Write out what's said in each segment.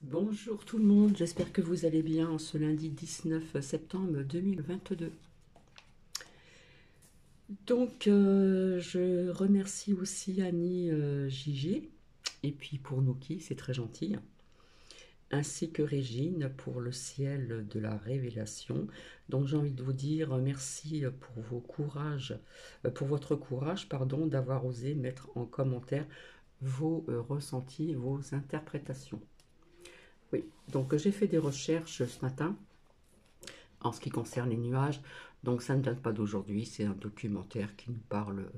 Bonjour tout le monde, j'espère que vous allez bien en ce lundi 19 septembre 2022. Je remercie aussi Annie JG et puis pour Nouki, c'est très gentil, ainsi que Régine pour le ciel de la révélation. Donc j'ai envie de vous dire merci pour pour votre courage, pardon, d'avoir osé mettre en commentaire vos ressentis, vos interprétations. Oui, donc j'ai fait des recherches ce matin en ce qui concerne les nuages. Donc ça ne date pas d'aujourd'hui, c'est un documentaire qui nous parle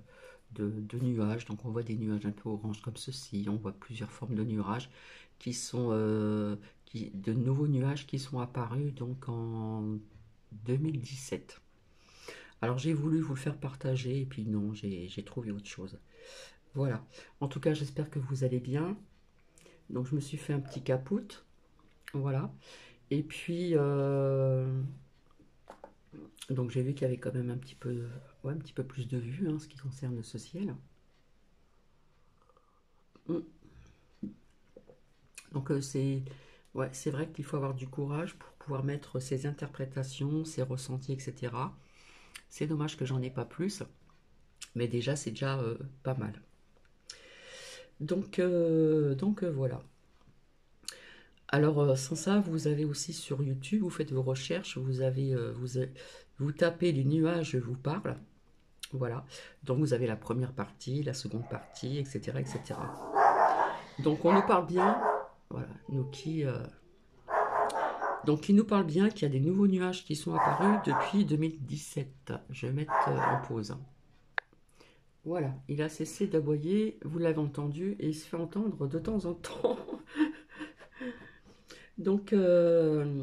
de nuages. Donc on voit des nuages un peu orange comme ceci, on voit plusieurs formes de nuages qui sont de nouveaux nuages qui sont apparus donc en 2017. Alors j'ai voulu vous le faire partager et puis non, j'ai trouvé autre chose. Voilà. En tout cas, j'espère que vous allez bien. Donc je me suis fait un petit caput. Voilà. Et puis donc j'ai vu qu'il y avait quand même un petit peu, ouais, un petit peu plus de vues en ce qui concerne ce ciel. Mm. Donc ouais, c'est vrai qu'il faut avoir du courage pour pouvoir mettre ses interprétations, ses ressentis, etc. C'est dommage que j'en ai pas plus, mais déjà c'est déjà pas mal. Voilà. Alors sans ça, vous avez aussi sur YouTube, vous faites vos recherches, vous tapez les nuages vous parlent. Voilà. Donc vous avez la première partie, la seconde partie, etc., etc. Donc on nous parle bien, voilà, donc il nous parle bien qu'il y a des nouveaux nuages qui sont apparus depuis 2017. Je vais mettre en pause. Voilà, il a cessé d'aboyer, vous l'avez entendu, et il se fait entendre de temps en temps. Donc, voilà,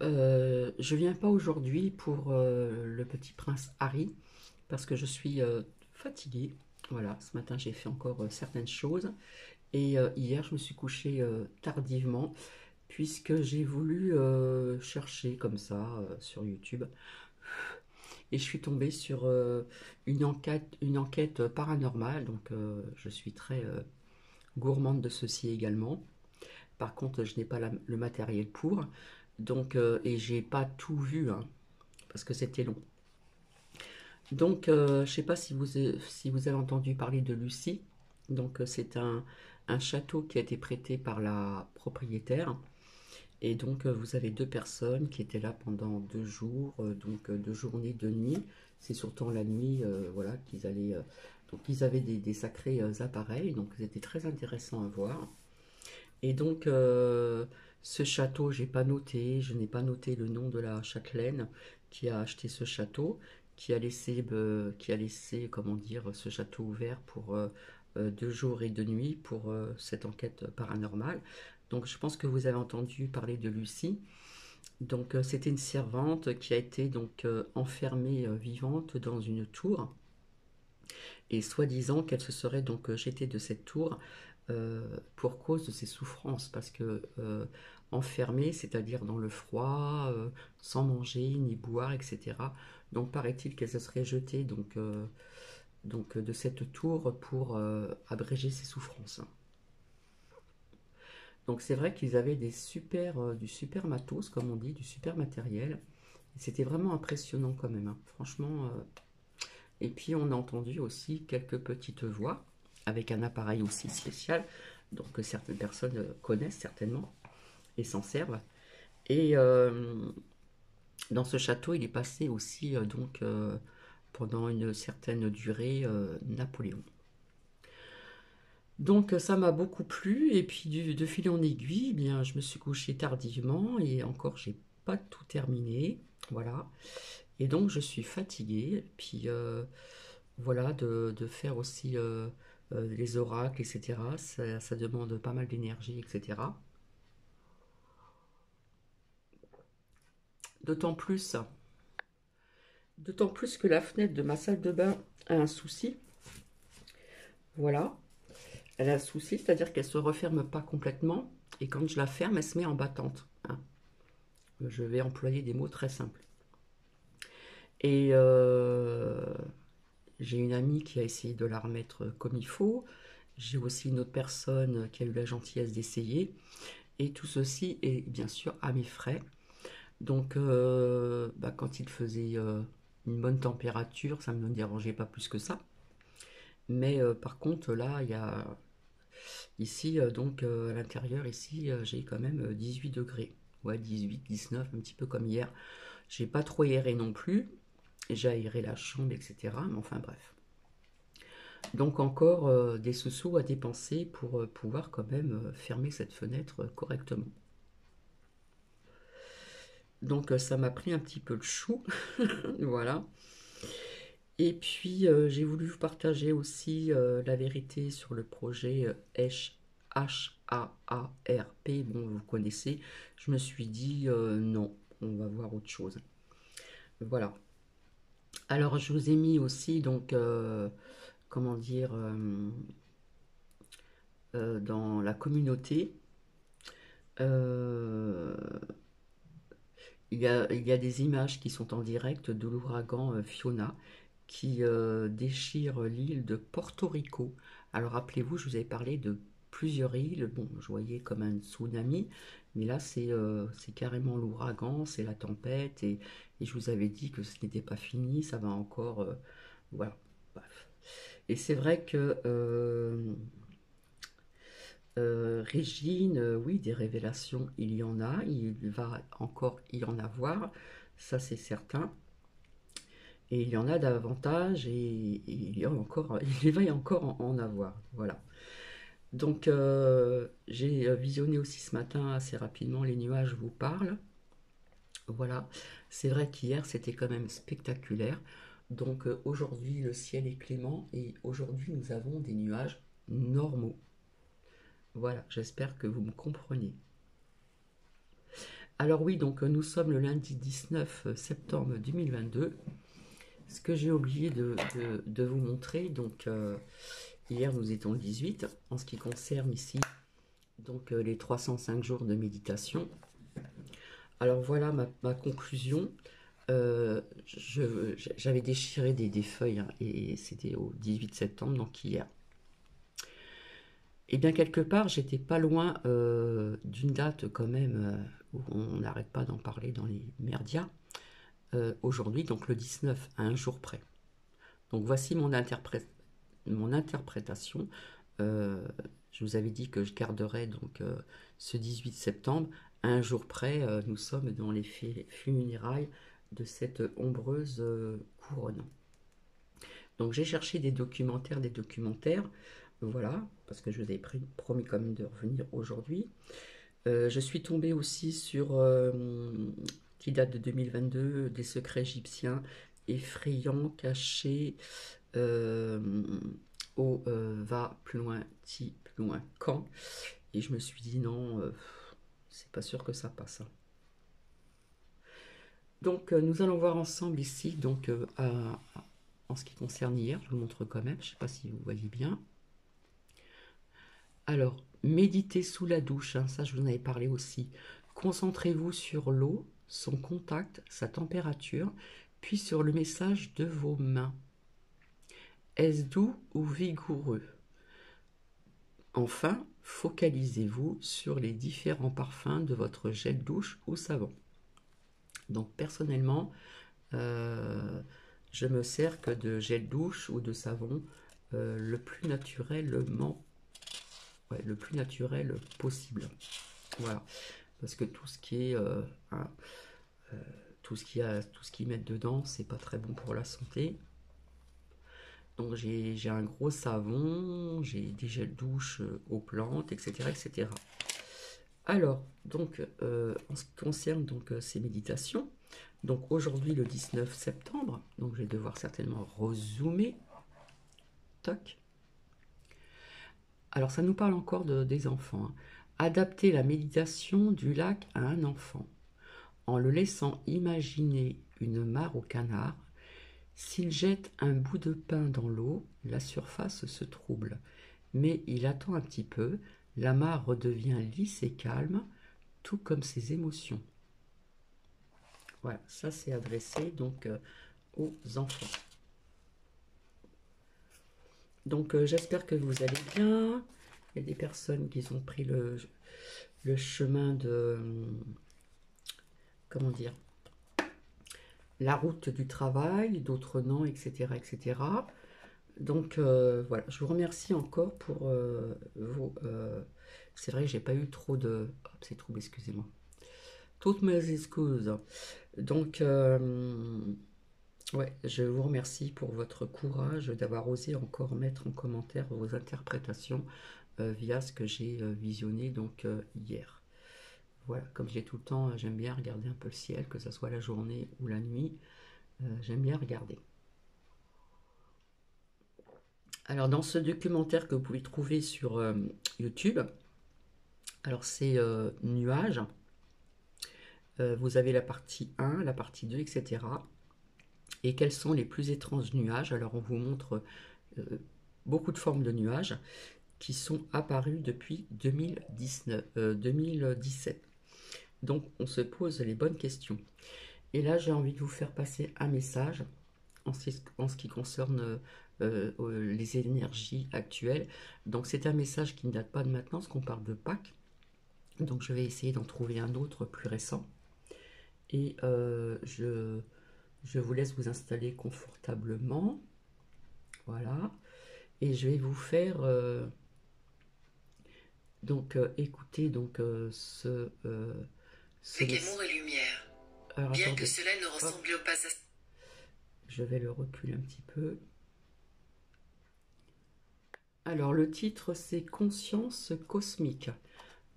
je viens pas aujourd'hui pour le petit prince Harry, parce que je suis fatiguée. Voilà, ce matin j'ai fait encore certaines choses. Et hier, je me suis couchée tardivement, puisque j'ai voulu chercher comme ça sur YouTube. Et je suis tombée sur une enquête paranormale, donc je suis très gourmande de ceci également. Par contre, je n'ai pas le matériel pour, donc et j'ai pas tout vu, hein, parce que c'était long. Donc, je ne sais pas si vous avez entendu parler de Lucie. Donc, c'est un château qui a été prêté par la propriétaire. Et donc, vous avez deux personnes qui étaient là pendant 2 jours, donc 2 journées, 2 nuits. C'est surtout la nuit, voilà, qu'ils allaient. Donc, ils avaient des sacrés appareils, donc c'était très intéressant à voir. Et donc, ce château, j'ai pas noté, je n'ai pas noté le nom de la châtelaine qui a acheté ce château, qui a laissé, comment dire, ce château ouvert pour 2 jours et 2 nuits pour cette enquête paranormale. Donc, je pense que vous avez entendu parler de Lucie. Donc, c'était une servante qui a été donc enfermée vivante dans une tour et soi-disant qu'elle se serait donc jetée de cette tour pour cause de ses souffrances, parce que enfermée, c'est-à-dire dans le froid, sans manger ni boire, etc. Donc paraît-il qu'elle se serait jetée donc de cette tour pour abréger ses souffrances. Donc c'est vrai qu'ils avaient du super matos, comme on dit, du super matériel. C'était vraiment impressionnant quand même, hein. Franchement. Et puis on a entendu aussi quelques petites voix avec un appareil aussi spécial, donc que certaines personnes connaissent certainement et s'en servent. Et dans ce château, il est passé aussi pendant une certaine durée Napoléon. Donc ça m'a beaucoup plu et puis de fil en aiguille, eh bien je me suis couchée tardivement et encore j'ai pas tout terminé, voilà. Et donc je suis fatiguée, et puis voilà, de faire aussi les oracles, etc. Ça demande pas mal d'énergie, etc. D'autant plus, d'autant plus que la fenêtre de ma salle de bain a un souci. Voilà, elle a un souci, c'est-à-dire qu'elle se referme pas complètement. Et quand je la ferme, elle se met en battante, hein. Je vais employer des mots très simples. Et j'ai une amie qui a essayé de la remettre comme il faut. J'ai aussi une autre personne qui a eu la gentillesse d'essayer. Et tout ceci est bien sûr à mes frais. Donc, quand il faisait une bonne température, ça ne me dérangeait pas plus que ça. Mais par contre, là, il y a ici, à l'intérieur, ici, j'ai quand même 18 degrés. Ouais, 18, 19, un petit peu comme hier. J'ai pas trop aéré non plus. J'ai aéré la chambre, etc. Mais enfin, bref. Donc, encore des sous-sous à dépenser pour pouvoir quand même fermer cette fenêtre correctement. Donc, ça m'a pris un petit peu le chou. Voilà. Et puis, j'ai voulu vous partager aussi la vérité sur le projet HAARP. Bon, vous connaissez. Je me suis dit, non, on va voir autre chose. Voilà. Alors, je vous ai mis aussi, donc, comment dire, dans la communauté, euh, il y a des images qui sont en direct de l'ouragan Fiona qui déchire l'île de Porto Rico. Alors rappelez-vous, je vous avais parlé de plusieurs îles. Bon, je voyais comme un tsunami, mais là c'est carrément l'ouragan, c'est la tempête, et je vous avais dit que ce n'était pas fini, ça va encore. Voilà, bref. Et c'est vrai que Régine, oui, des révélations, il y en a, il va encore y en avoir, ça c'est certain. Et il y en a davantage et il va y encore en avoir. Voilà. Donc j'ai visionné aussi ce matin assez rapidement Les nuages vous parlent. Voilà. C'est vrai qu'hier c'était quand même spectaculaire. Donc aujourd'hui le ciel est clément et aujourd'hui nous avons des nuages normaux. Voilà, j'espère que vous me comprenez. Alors oui, donc nous sommes le lundi 19 septembre 2022. Ce que j'ai oublié de vous montrer, donc hier nous étions le 18, en ce qui concerne ici donc les 305 jours de méditation. Alors voilà ma conclusion. J'avais déchiré des feuilles hein, et c'était au 18 septembre, donc hier. Et bien quelque part, j'étais pas loin d'une date quand même où on n'arrête pas d'en parler dans les merdias. Aujourd'hui, donc le 19, à un jour près. Donc voici mon interprétation. Euh, je vous avais dit que je garderais donc ce 18 septembre. À un jour près, nous sommes dans les funérailles de cette ombreuse couronne. Donc j'ai cherché des documentaires, voilà, parce que je vous avais promis quand même de revenir aujourd'hui. Je suis tombée aussi sur, qui date de 2022, des secrets égyptiens effrayants, cachés, euh, au va plus loin, ti plus loin quand. Et je me suis dit non, c'est pas sûr que ça passe. Hein. Donc nous allons voir ensemble ici, donc en ce qui concerne hier, je vous montre quand même, je ne sais pas si vous voyez bien. Alors, méditez sous la douche, hein, ça je vous en avais parlé aussi. Concentrez-vous sur l'eau, son contact, sa température, puis sur le message de vos mains. Est-ce doux ou vigoureux? Enfin, focalisez-vous sur les différents parfums de votre gel douche ou savon. Donc personnellement, euh, je me sers que de gel douche ou de savon le plus naturellement, ouais, le plus naturel possible. Voilà, parce que tout ce qui est, hein, tout ce qu'ils mettent dedans, c'est pas très bon pour la santé. Donc j'ai un gros savon, j'ai des gels douche aux plantes, etc., etc. Alors, donc, en ce qui concerne donc, ces méditations, donc aujourd'hui le 19 septembre, donc je vais devoir certainement rezoomer, toc. Alors ça nous parle encore des enfants. Hein. Adapter la méditation du lac à un enfant, en le laissant imaginer une mare au canard. S'il jette un bout de pain dans l'eau, la surface se trouble, mais il attend un petit peu, la mare redevient lisse et calme, tout comme ses émotions. Voilà, ça c'est adressé donc aux enfants. Donc j'espère que vous allez bien. Il y a des personnes qui ont pris le chemin de, comment dire, la route du travail, d'autres non, etc. etc. Donc voilà, je vous remercie encore pour vos... c'est vrai que j'ai pas eu trop de... Hop, c'est trouble, excusez-moi. Toutes mes excuses. Donc, ouais, je vous remercie pour votre courage d'avoir osé encore mettre en commentaire vos interprétations via ce que j'ai visionné donc hier. Voilà, comme j'ai tout le temps, j'aime bien regarder un peu le ciel, que ce soit la journée ou la nuit. J'aime bien regarder. Alors, dans ce documentaire que vous pouvez trouver sur YouTube, alors c'est nuages. Vous avez la partie 1, la partie 2, etc. Et quels sont les plus étranges nuages? Alors, on vous montre euh, beaucoup de formes de nuages qui sont apparus depuis 2017. Donc, on se pose les bonnes questions. Et là, j'ai envie de vous faire passer un message en ce qui concerne les énergies actuelles. Donc, c'est un message qui ne date pas de maintenant, parce qu'on parle de Pâques. Donc, je vais essayer d'en trouver un autre plus récent. Et je vous laisse vous installer confortablement. Voilà. Et je vais vous faire donc écouter donc ce Avec amour et lumière. alors, Bien attendez. que cela ne Hop, ressemble pas à... je vais le reculer un petit peu. Alors le titre c'est Conscience cosmique.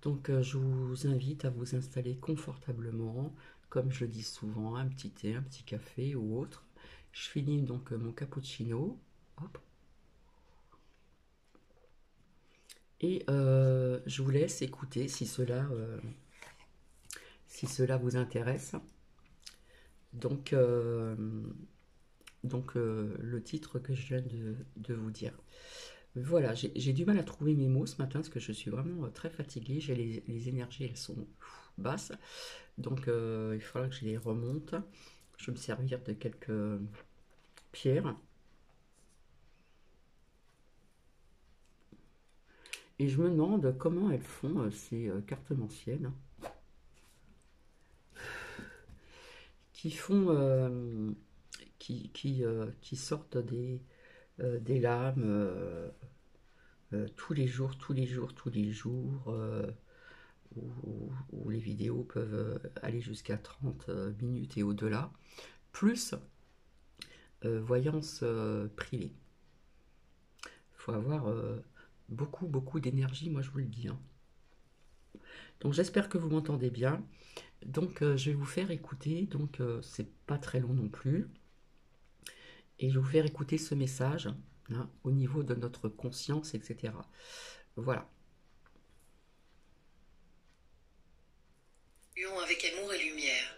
Donc je vous invite à vous installer confortablement, comme je le dis souvent, un petit thé, un petit café ou autre. Je finis donc mon cappuccino. Hop. Et je vous laisse écouter si cela vous intéresse. Donc, le titre que je viens de vous dire. Voilà, j'ai du mal à trouver mes mots ce matin parce que je suis vraiment très fatiguée. J'ai les énergies, elles sont basses. Donc, il faudra que je les remonte. Je vais me servir de quelques pierres. Et je me demande comment elles font ces cartomanciennes qui font, qui sortent des lames tous les jours, tous les jours, tous les jours, où les vidéos peuvent aller jusqu'à 30 minutes et au-delà, plus voyance privée. Il faut avoir beaucoup, beaucoup d'énergie, moi je vous le dis. Hein. Donc j'espère que vous m'entendez bien. Donc je vais vous faire écouter, donc c'est pas très long non plus. Et je vais vous faire écouter ce message hein, au niveau de notre conscience, etc. Voilà. Avec amour et lumière.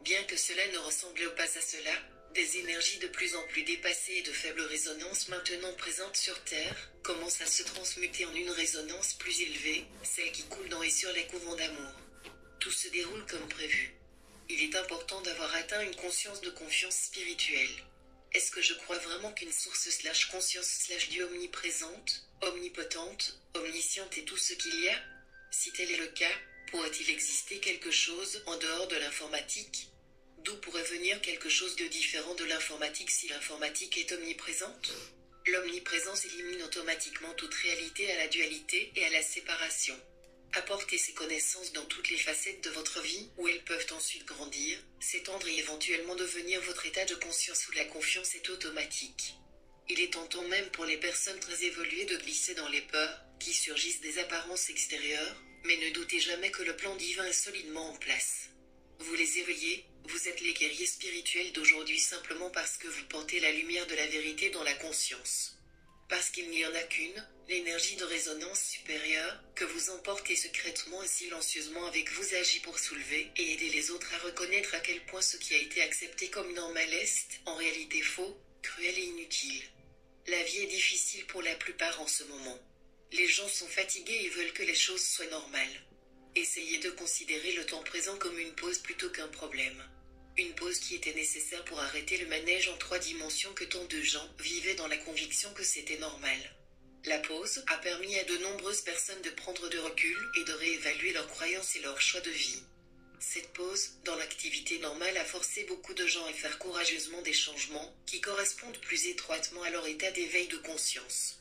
Bien que cela ne ressemble pas à cela, des énergies de plus en plus dépassées et de faible résonance maintenant présentes sur Terre, commencent à se transmuter en une résonance plus élevée, celle qui coule dans et sur les courants d'amour. Tout se déroule comme prévu. Il est important d'avoir atteint une conscience de confiance spirituelle. Est-ce que je crois vraiment qu'une source / conscience / Dieu omniprésente, omnipotente, omnisciente est tout ce qu'il y a? Si tel est le cas, pourrait-il exister quelque chose en dehors de l'informatique? D'où pourrait venir quelque chose de différent de l'informatique si l'informatique est omniprésente? L'omniprésence élimine automatiquement toute réalité à la dualité et à la séparation. Apportez ces connaissances dans toutes les facettes de votre vie, où elles peuvent ensuite grandir, s'étendre et éventuellement devenir votre état de conscience où la confiance est automatique. Il est tentant même pour les personnes très évoluées de glisser dans les peurs, qui surgissent des apparences extérieures, mais ne doutez jamais que le plan divin est solidement en place. Vous les éveillez, vous êtes les guerriers spirituels d'aujourd'hui simplement parce que vous portez la lumière de la vérité dans la conscience. Parce qu'il n'y en a qu'une, l'énergie de résonance supérieure, que vous emportez secrètement et silencieusement avec vous agit pour soulever et aider les autres à reconnaître à quel point ce qui a été accepté comme normal est, en réalité faux, cruel et inutile. La vie est difficile pour la plupart en ce moment. Les gens sont fatigués et veulent que les choses soient normales. Essayez de considérer le temps présent comme une pause plutôt qu'un problème. Une pause qui était nécessaire pour arrêter le manège en 3 dimensions que tant de gens vivaient dans la conviction que c'était normal. La pause a permis à de nombreuses personnes de prendre de recul et de réévaluer leurs croyances et leurs choix de vie. Cette pause, dans l'activité normale, a forcé beaucoup de gens à faire courageusement des changements qui correspondent plus étroitement à leur état d'éveil de conscience.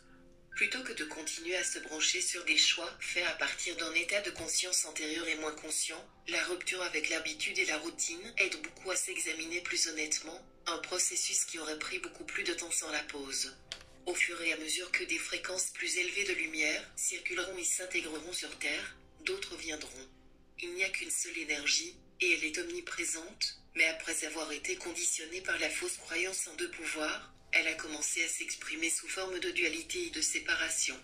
Plutôt que de continuer à se brancher sur des choix faits à partir d'un état de conscience antérieur et moins conscient, la rupture avec l'habitude et la routine aide beaucoup à s'examiner plus honnêtement, un processus qui aurait pris beaucoup plus de temps sans la pause. Au fur et à mesure que des fréquences plus élevées de lumière circuleront et s'intégreront sur Terre, d'autres viendront. Il n'y a qu'une seule énergie, et elle est omniprésente, mais après avoir été conditionnée par la fausse croyance en deux pouvoirs, elle a commencé à s'exprimer sous forme de dualité et de séparation.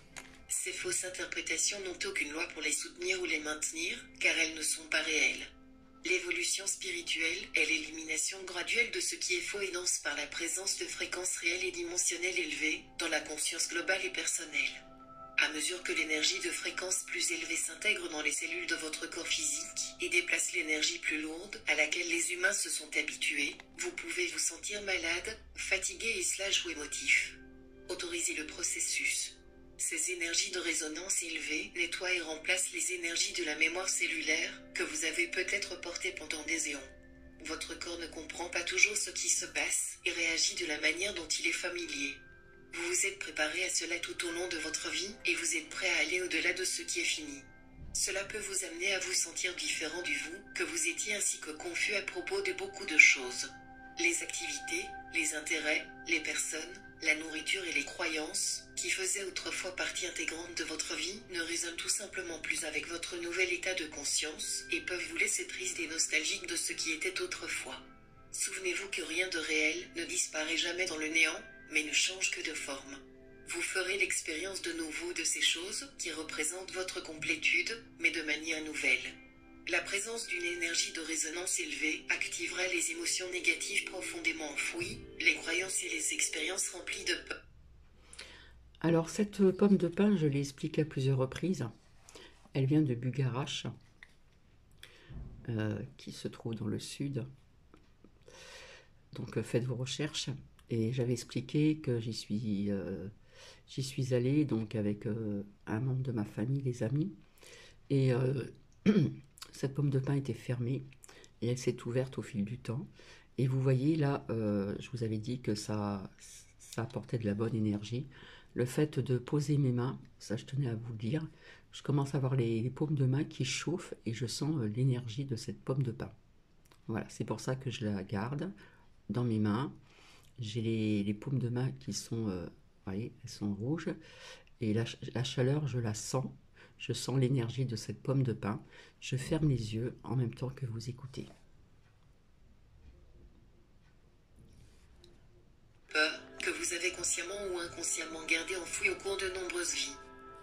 Ces fausses interprétations n'ont aucune loi pour les soutenir ou les maintenir, car elles ne sont pas réelles. L'évolution spirituelle est l'élimination graduelle de ce qui est faux et dense par la présence de fréquences réelles et dimensionnelles élevées, dans la conscience globale et personnelle. À mesure que l'énergie de fréquence plus élevée s'intègre dans les cellules de votre corps physique et déplace l'énergie plus lourde à laquelle les humains se sont habitués, vous pouvez vous sentir malade, fatigué et/ou émotif. Autorisez le processus. Ces énergies de résonance élevées nettoient et remplacent les énergies de la mémoire cellulaire que vous avez peut-être portées pendant des éons. Votre corps ne comprend pas toujours ce qui se passe et réagit de la manière dont il est familier. Vous vous êtes préparé à cela tout au long de votre vie et vous êtes prêt à aller au-delà de ce qui est fini. Cela peut vous amener à vous sentir différent du vous que vous étiez ainsi que confus à propos de beaucoup de choses. Les activités, les intérêts, les personnes, la nourriture et les croyances, qui faisaient autrefois partie intégrante de votre vie, ne résonnent tout simplement plus avec votre nouvel état de conscience et peuvent vous laisser triste et nostalgique de ce qui était autrefois. Souvenez-vous que rien de réel ne disparaît jamais dans le néant, mais ne change que de forme. Vous ferez l'expérience de nouveau de ces choses qui représentent votre complétude, mais de manière nouvelle. La présence d'une énergie de résonance élevée activera les émotions négatives profondément enfouies, les croyances et les expériences remplies de peur. Alors cette pomme de pin, je l'ai expliqué à plusieurs reprises. Elle vient de Bugarache, qui se trouve dans le sud. Donc faites vos recherches. Et j'avais expliqué que j'y suis allée donc avec un membre de ma famille, les amis. Et cette pomme de pin était fermée et elle s'est ouverte au fil du temps. Et vous voyez là, je vous avais dit que ça apportait de la bonne énergie. Le fait de poser mes mains, ça je tenais à vous le dire, je commence à avoir les paumes de main qui chauffent et je sens l'énergie de cette pomme de pin. Voilà, c'est pour ça que je la garde dans mes mains. J'ai les paumes de main qui sont, vous voyez, elles sont rouges. Et la chaleur, je la sens. Je sens l'énergie de cette pomme de pin. Je ferme les yeux en même temps que vous écoutez. Peur que vous avez consciemment ou inconsciemment gardé enfouie au cours de nombreuses vies.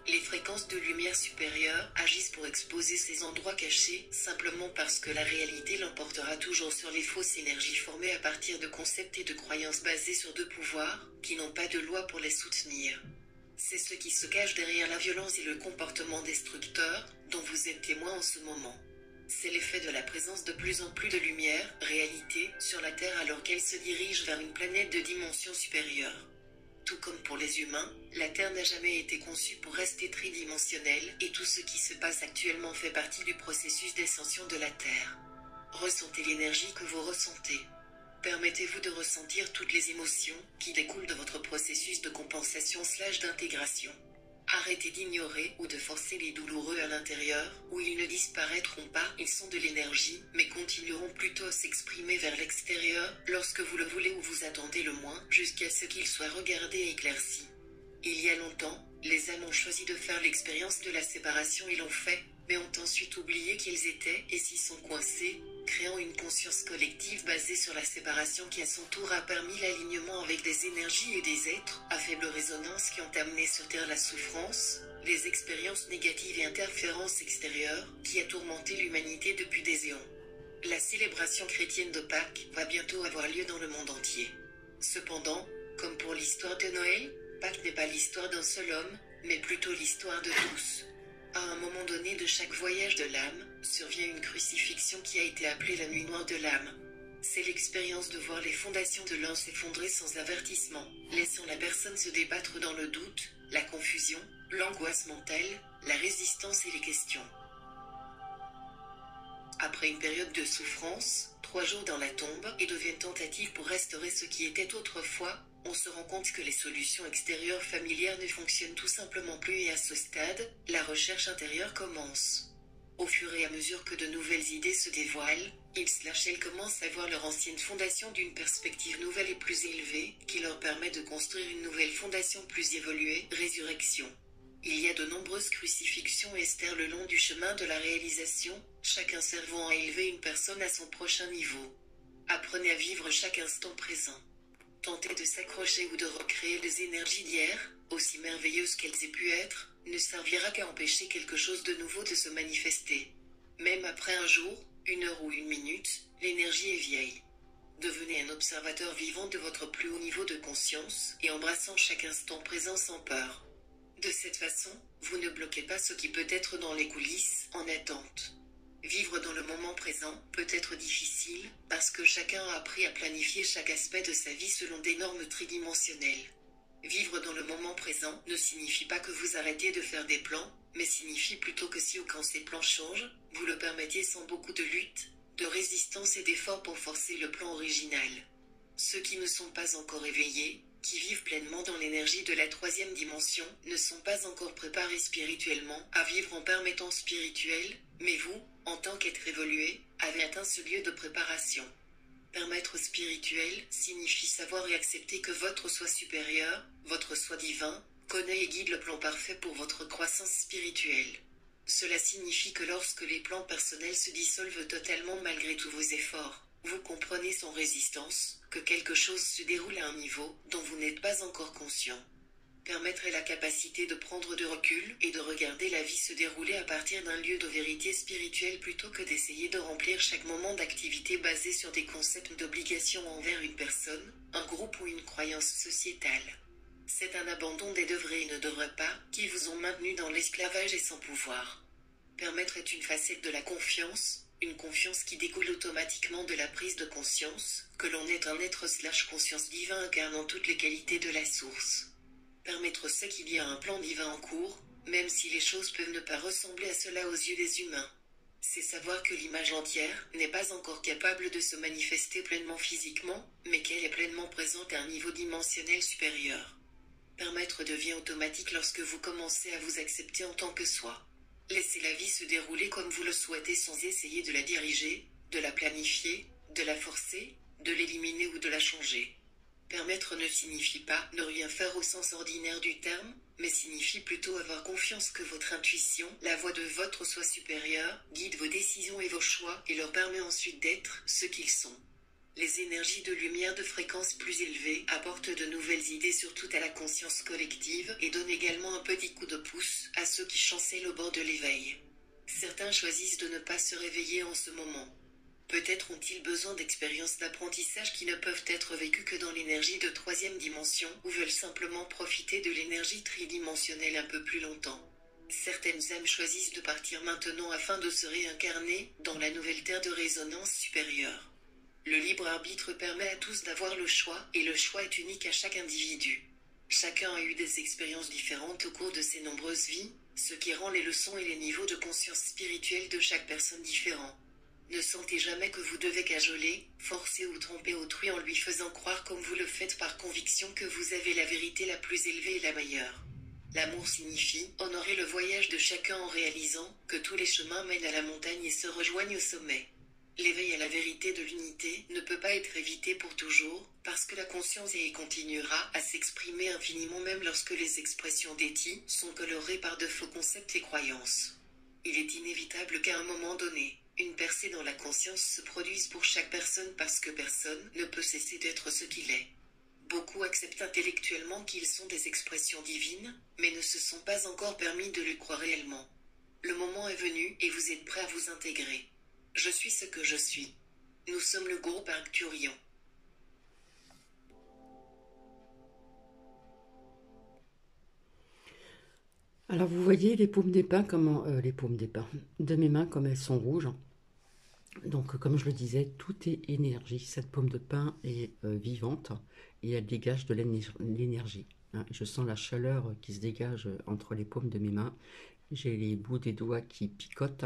Les fréquences de lumière supérieure agissent pour exposer ces endroits cachés, simplement parce que la réalité l'emportera toujours sur les fausses énergies formées à partir de concepts et de croyances basés sur deux pouvoirs, qui n'ont pas de loi pour les soutenir. C'est ce qui se cache derrière la violence et le comportement destructeur, dont vous êtes témoin en ce moment. C'est l'effet de la présence de plus en plus de lumière, réalité, sur la Terre alors qu'elle se dirige vers une planète de dimension supérieure. Tout comme pour les humains, la Terre n'a jamais été conçue pour rester tridimensionnelle et tout ce qui se passe actuellement fait partie du processus d'ascension de la Terre. Ressentez l'énergie que vous ressentez. Permettez-vous de ressentir toutes les émotions qui découlent de votre processus de compensation/d'intégration. Arrêtez d'ignorer ou de forcer les douloureux à l'intérieur, où ils ne disparaîtront pas, ils sont de l'énergie, mais continueront plutôt à s'exprimer vers l'extérieur, lorsque vous le voulez ou vous attendez le moins, jusqu'à ce qu'ils soient regardés et éclaircis. Il y a longtemps, les âmes ont choisi de faire l'expérience de la séparation et l'ont fait, mais ont ensuite oublié qu'ils étaient et s'y sont coincés, créant une conscience collective basée sur la séparation qui à son tour a permis l'alignement avec des énergies et des êtres à faible résonance qui ont amené sur Terre la souffrance, les expériences négatives et interférences extérieures qui a tourmenté l'humanité depuis des éons. La célébration chrétienne de Pâques va bientôt avoir lieu dans le monde entier. Cependant, comme pour l'histoire de Noël, Pâques n'est pas l'histoire d'un seul homme, mais plutôt l'histoire de tous. À un moment donné de chaque voyage de l'âme, survient une crucifixion qui a été appelée la nuit noire de l'âme. C'est l'expérience de voir les fondations de l'un s'effondrer sans avertissement, laissant la personne se débattre dans le doute, la confusion, l'angoisse mentale, la résistance et les questions. Après une période de souffrance, 3 jours dans la tombe et de vaines tentatives pour restaurer ce qui était autrefois, on se rend compte que les solutions extérieures familières ne fonctionnent tout simplement plus et à ce stade, la recherche intérieure commence. Au fur et à mesure que de nouvelles idées se dévoilent, ils/elles commencent à voir leur ancienne fondation d'une perspective nouvelle et plus élevée, qui leur permet de construire une nouvelle fondation plus évoluée, résurrection. Il y a de nombreuses crucifixions et stères le long du chemin de la réalisation, chacun servant à élever une personne à son prochain niveau. Apprenez à vivre chaque instant présent. Tenter de s'accrocher ou de recréer les énergies d'hier, aussi merveilleuses qu'elles aient pu être, ne servira qu'à empêcher quelque chose de nouveau de se manifester. Même après un jour, 1 heure ou 1 minute, l'énergie est vieille. Devenez un observateur vivant de votre plus haut niveau de conscience et embrassant chaque instant présent sans peur. De cette façon, vous ne bloquez pas ce qui peut être dans les coulisses, en attente. Vivre dans le moment présent peut être difficile, parce que chacun a appris à planifier chaque aspect de sa vie selon des normes tridimensionnelles. Vivre dans le moment présent ne signifie pas que vous arrêtez de faire des plans, mais signifie plutôt que si ou quand ces plans changent, vous le permettiez sans beaucoup de lutte, de résistance et d'effort pour forcer le plan original. Ceux qui ne sont pas encore éveillés, qui vivent pleinement dans l'énergie de la 3e dimension, ne sont pas encore préparés spirituellement à vivre en permettant spirituel, mais vous, en tant qu'être évolué, avez atteint ce lieu de préparation. Permettre spirituel signifie savoir et accepter que votre soi supérieur, votre soi divin, connaît et guide le plan parfait pour votre croissance spirituelle. Cela signifie que lorsque les plans personnels se dissolvent totalement malgré tous vos efforts, vous comprenez sans résistance que quelque chose se déroule à un niveau dont vous n'êtes pas encore conscient. Permettre la capacité de prendre du recul et de regarder la vie se dérouler à partir d'un lieu de vérité spirituelle plutôt que d'essayer de remplir chaque moment d'activité basé sur des concepts d'obligation envers une personne, un groupe ou une croyance sociétale. C'est un abandon des devrais et ne devrait pas qui vous ont maintenu dans l'esclavage et sans pouvoir. Permettre est une facette de la confiance, une confiance qui découle automatiquement de la prise de conscience, que l'on est un être/conscience divin incarnant toutes les qualités de la source. Permettre c'est qu'il y a un plan divin en cours, même si les choses peuvent ne pas ressembler à cela aux yeux des humains. C'est savoir que l'image entière n'est pas encore capable de se manifester pleinement physiquement, mais qu'elle est pleinement présente à un niveau dimensionnel supérieur. Permettre devient automatique lorsque vous commencez à vous accepter en tant que soi. Laissez la vie se dérouler comme vous le souhaitez sans essayer de la diriger, de la planifier, de la forcer, de l'éliminer ou de la changer. Permettre ne signifie pas ne rien faire au sens ordinaire du terme, mais signifie plutôt avoir confiance que votre intuition, la voix de votre soi supérieur, guide vos décisions et vos choix et leur permet ensuite d'être ce qu'ils sont. Les énergies de lumière de fréquence plus élevée apportent de nouvelles idées surtout à la conscience collective et donnent également un petit coup de pouce à ceux qui chancellent au bord de l'éveil. Certains choisissent de ne pas se réveiller en ce moment. Peut-être ont-ils besoin d'expériences d'apprentissage qui ne peuvent être vécues que dans l'énergie de 3e dimension ou veulent simplement profiter de l'énergie tridimensionnelle un peu plus longtemps. Certaines âmes choisissent de partir maintenant afin de se réincarner dans la nouvelle terre de résonance supérieure. Le libre arbitre permet à tous d'avoir le choix et le choix est unique à chaque individu. Chacun a eu des expériences différentes au cours de ses nombreuses vies, ce qui rend les leçons et les niveaux de conscience spirituelle de chaque personne différents. Ne sentez jamais que vous devez cajoler, forcer ou tromper autrui en lui faisant croire comme vous le faites par conviction que vous avez la vérité la plus élevée et la meilleure. L'amour signifie honorer le voyage de chacun en réalisant que tous les chemins mènent à la montagne et se rejoignent au sommet. L'éveil à la vérité de l'unité ne peut pas être évité pour toujours, parce que la conscience y continuera à s'exprimer infiniment même lorsque les expressions d'éthique sont colorées par de faux concepts et croyances. Il est inévitable qu'à un moment donné, une percée dans la conscience se produise pour chaque personne parce que personne ne peut cesser d'être ce qu'il est. Beaucoup acceptent intellectuellement qu'ils sont des expressions divines, mais ne se sont pas encore permis de le croire réellement. Le moment est venu et vous êtes prêts à vous intégrer. Je suis ce que je suis. Nous sommes le groupe Arcturian. Alors vous voyez les paumes des pins, comment les paumes des pins de mes mains comme elles sont rouges. Donc, comme je le disais, tout est énergie. Cette pomme de pin est vivante et elle dégage de l'énergie. Hein. Je sens la chaleur qui se dégage entre les paumes de mes mains. J'ai les bouts des doigts qui picotent.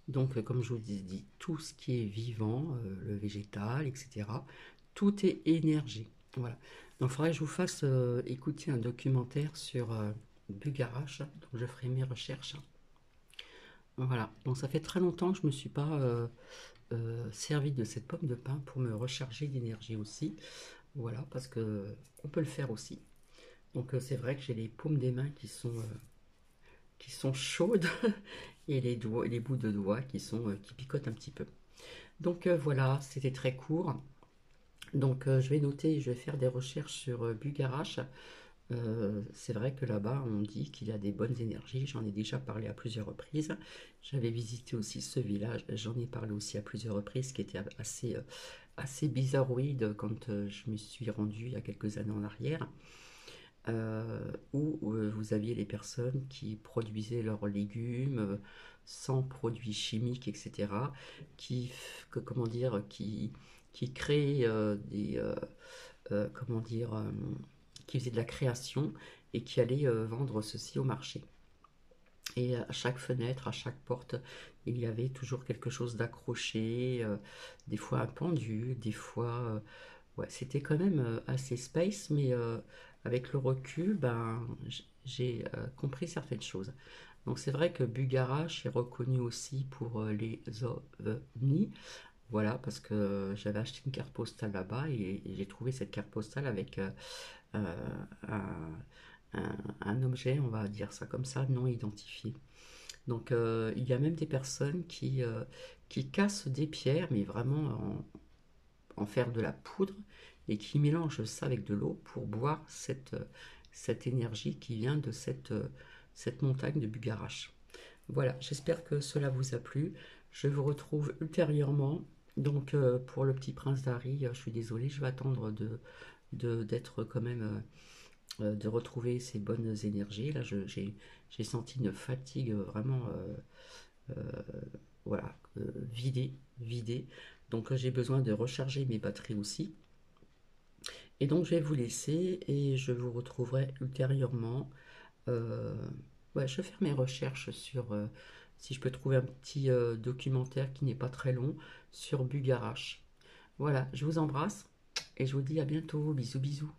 Donc, comme je vous dis, tout ce qui est vivant, le végétal, etc., tout est énergie. Voilà. Donc, il faudrait que je vous fasse écouter un documentaire sur Bugarache. Donc, je ferai mes recherches. Voilà. Donc, ça fait très longtemps que je ne me suis pas servi de cette pomme de pin pour me recharger d'énergie aussi. Voilà, parce que on peut le faire aussi. Donc, c'est vrai que j'ai les paumes des mains qui sont chaudes et les doigts, les bouts de doigts qui picotent un petit peu. Donc voilà, c'était très court. Donc je vais noter, je vais faire des recherches sur Bugarache. C'est vrai que là-bas, on dit qu'il y a des bonnes énergies. J'en ai déjà parlé à plusieurs reprises. J'avais visité aussi ce village. J'en ai parlé aussi à plusieurs reprises, qui était assez bizarroïde quand je me suis rendue il y a quelques années en arrière. Où vous aviez les personnes qui produisaient leurs légumes sans produits chimiques, etc., comment dire, qui créaient comment dire, qui faisaient de la création et qui allaient vendre ceci au marché. Et à chaque fenêtre, à chaque porte, il y avait toujours quelque chose d'accroché, des fois un pendu, des fois ouais, c'était quand même assez space, mais avec le recul, ben, j'ai compris certaines choses. Donc c'est vrai que Bugarache est reconnu aussi pour les ovnis. Voilà, parce que j'avais acheté une carte postale là-bas et j'ai trouvé cette carte postale avec euh, un objet, on va dire ça comme ça, non identifié. Donc il y a même des personnes qui cassent des pierres, mais vraiment en faire de la poudre et qui mélange ça avec de l'eau pour boire cette énergie qui vient de cette montagne de Bugarache. Voilà, j'espère que cela vous a plu. Je vous retrouve ultérieurement. Donc pour le petit prince d'Harry, je suis désolée, je vais attendre d'être quand même, de retrouver ces bonnes énergies. Là, j'ai senti une fatigue vraiment voilà, vidée. Donc j'ai besoin de recharger mes batteries aussi. Et donc je vais vous laisser et je vous retrouverai ultérieurement. Euh, ouais, je vais faire mes recherches sur si je peux trouver un petit documentaire qui n'est pas très long sur Bugarache. Voilà, je vous embrasse et je vous dis à bientôt. Bisous bisous.